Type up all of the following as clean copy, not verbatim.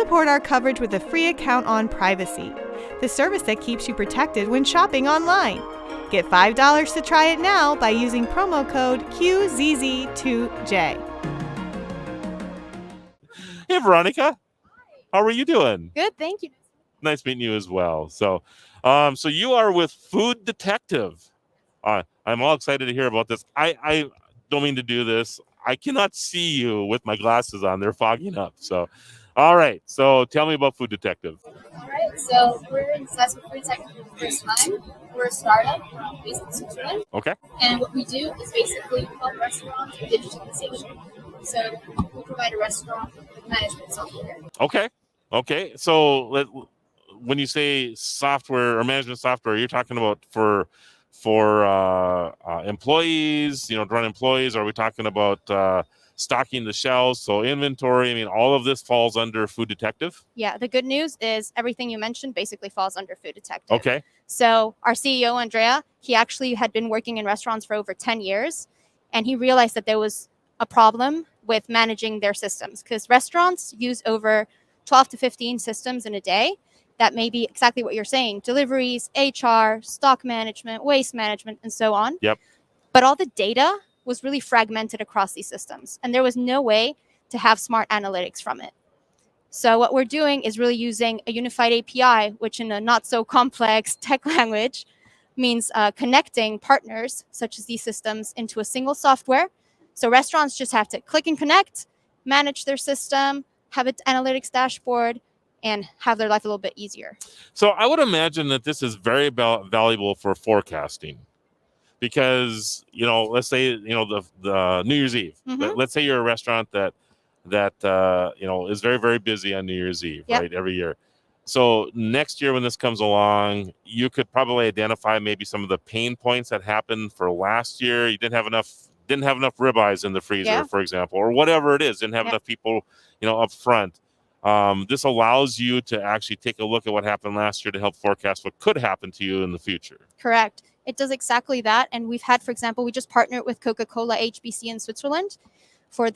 support our coverage with a free account on Privacy, the service that keeps you protected when shopping online. Get $5 to try it now by using promo code QZZ2J. Hey, Veronica. How are you doing? Good, thank you. Nice meeting you as well. So you are with Foodetective. I'm all excited to hear about this. I don't mean to do this. I cannot see you with my glasses on. They're fogging up. So, all right. So tell me about Foodetective. All right, so we're in CES with Foodetective for the first time. We're a startup based in Switzerland. Okay. And what we do is basically help restaurants with digitalization. So we provide a restaurant with management software. Okay. So when you say software or management software, you're talking about for employees, to run employees? Are we talking about stocking the shelves, so inventory? I mean, all of this falls under Foodetective? Yeah, the good news is everything you mentioned basically falls under Foodetective. Okay. So our CEO, Andrea, he actually had been working in restaurants for over 10 years, and he realized that there was a problem with managing their systems because restaurants use over 12 to 15 systems in a day. That may be exactly what you're saying: deliveries, HR, stock management, waste management, and so on. Yep. But all the data was really fragmented across these systems, and there was no way to have smart analytics from it. So what we're doing is really using a unified API, which in a not so complex tech language means connecting partners such as these systems into a single software. So restaurants just have to click and connect, manage their system, have an analytics dashboard, and have their life a little bit easier. So I would imagine that this is very valuable for forecasting because, let's say, the New Year's Eve. Mhm. Let's say you're a restaurant that is very, very busy on New Year's Eve, Yep. right, every year. So next year when this comes along, you could probably identify maybe some of the pain points that happened for last year. You didn't have enough ribeyes in the freezer, Yeah. for example, or whatever it is. Didn't have Yeah. enough people, up front. This allows you to actually take a look at what happened last year to help forecast what could happen to you in the future. Correct. It does exactly that. And we've had, for example, we just partnered with Coca-Cola HBC in Switzerland for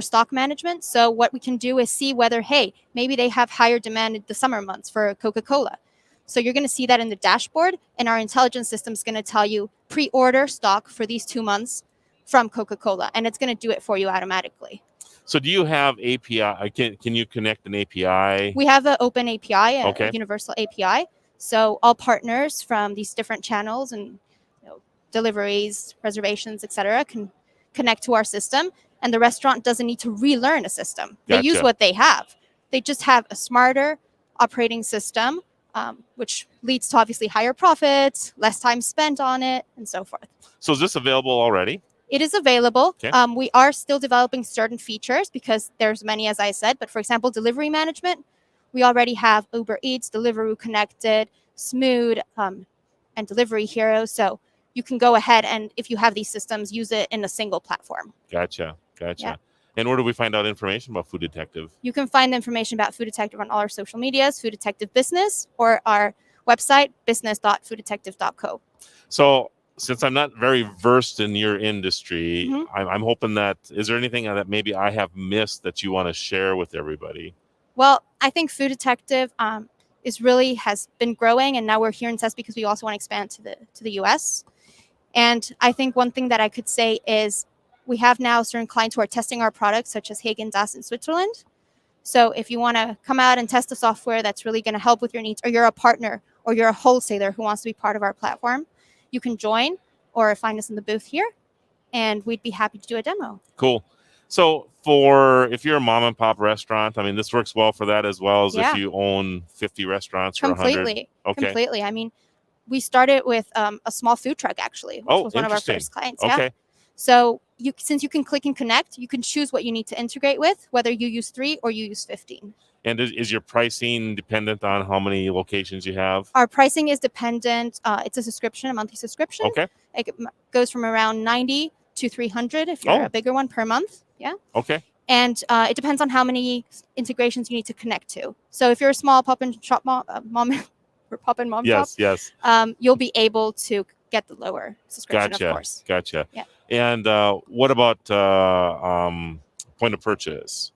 stock management. So what we can do is see whether, hey, maybe they have higher demand in the summer months for Coca-Cola. So you're going to see that in the dashboard, and our intelligence system is going to tell you pre-order stock for these 2 months from Coca-Cola, and it's going to do it for you automatically. So do you have API? Can you connect an API? We have an open API, Okay. a universal API. So all partners from these different channels and deliveries, reservations, etc., can connect to our system, and the restaurant doesn't need to relearn a system. They use Gotcha. what they have. They just have a smarter operating system, which leads to obviously higher profits, less time spent on it, and so forth. So is this available already? It is available. Okay. We are still developing certain features because there's many, as I said. But for example, delivery management, we already have Uber Eats, Deliveroo connected, Smood, and Delivery Hero. So you can go ahead and, if you have these systems, use it in a single platform. Gotcha. Yeah. And where do we find out information about Foodetective? You can find information about Foodetective on all our social medias, Foodetective Business, or our website, business.foodetective.co. So since I'm not very versed in your industry, Mhm. I'm hoping that, is there anything that maybe I have missed that you want to share with everybody? Well, I think Foodetective has been growing, and now we're here in CES because we also want to expand to the US. And I think one thing that I could say is we have now certain clients who are testing our products, such as Häagen-Dazs in Switzerland. So if you want to come out and test a software that's really going to help with your needs, or you're a partner or you're a wholesaler who wants to be part of our platform, you can join or find us in the booth here, and we'd be happy to do a demo. Cool. So if you're a mom and pop restaurant, I mean, this works well for that as well as Yeah. if you own 50 restaurants or 100. Completely. I mean, we started with a small food truck, actually, which was one of our interesting. first clients. Okay. Yeah. So since you can click and connect, you can choose what you need to integrate with, whether you use 3 or you use 15. And is your pricing dependent on how many locations you have? Our pricing is dependent. It's a subscription, a monthly subscription. Okay. It goes from around 90 to 300 if you're a bigger one per month. Yeah. Okay. And it depends on how many integrations you need to connect to. So if you're a small pop and shop mom or pop and mom shop, Yes. you'll be able to get the lower subscription, of course. Gotcha. Yeah. And what about point of purchase?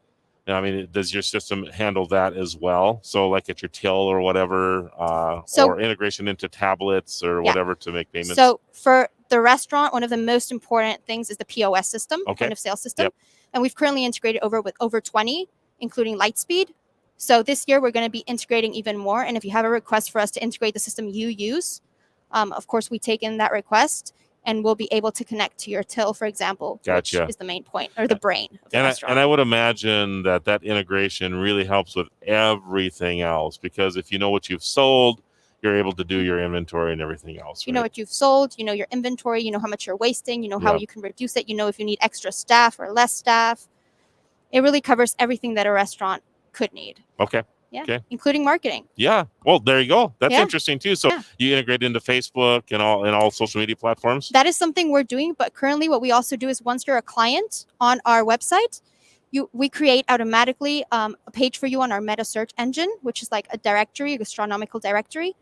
I mean, does your system handle that as well? So like at your till or whatever, or integration into tablets or whatever to make payments? So for the restaurant, one of the most important things is the POS system, point of sale system. Yep. And we've currently integrated with over 20, including Lightspeed. So this year we're going to be integrating even more. And if you have a request for us to integrate the system you use, of course, we take in that request and we'll be able to connect to your till, for example, which is the main point or the brain of the restaurant. And I would imagine that integration really helps with everything else, because if you know what you've sold, you're able to do your inventory and everything else. You know what you've sold, you know your inventory, you know how much you're wasting, you know how you can reduce it, you know if you need extra staff or less staff. It really covers everything that a restaurant could need. Okay. Yeah. Okay. Including marketing. Yeah. Well, there you go. That's interesting too. So you integrate into Facebook and all social media platforms? That is something we're doing, but currently what we also do is once you're a client on our website, we create automatically a page for you on our meta search engine, which is like a directory, a gastronomical directory,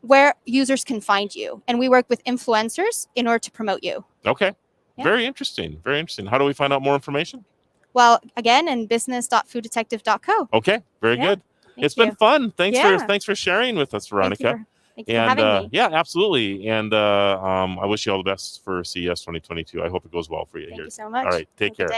where users can find you. And we work with influencers in order to promote you. Okay. Yeah. Very interesting. Very interesting. How do we find out more information? Well, again, in business.foodetective.co. Okay. Very good. It's been fun. Thanks for sharing with us, Veronica. Thank you for having me. Yeah, absolutely. And I wish you all the best for CES 2022. I hope it goes well for you. Thank you so much. All right. Take care.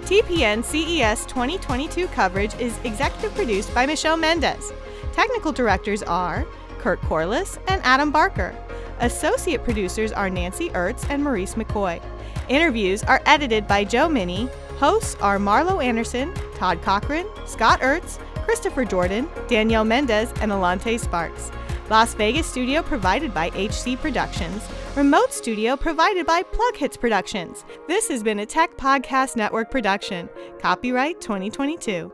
TPN CES 2022 coverage is executive produced by Michelle Mendez. Technical directors are Kurt Corliss and Adam Barker. Associate producers are Nancy Ertz and Maurice McCoy. Interviews are edited by Joe Minnie. Hosts are Marlo Anderson, Todd Cochran, Scott Ertz, Christopher Jordan, Danielle Mendez, and Alante Sparks. Las Vegas studio provided by HC Productions. Remote studio provided by PLUGHITZ Productions. This has been a Tech Podcast Network production. Copyright 2022.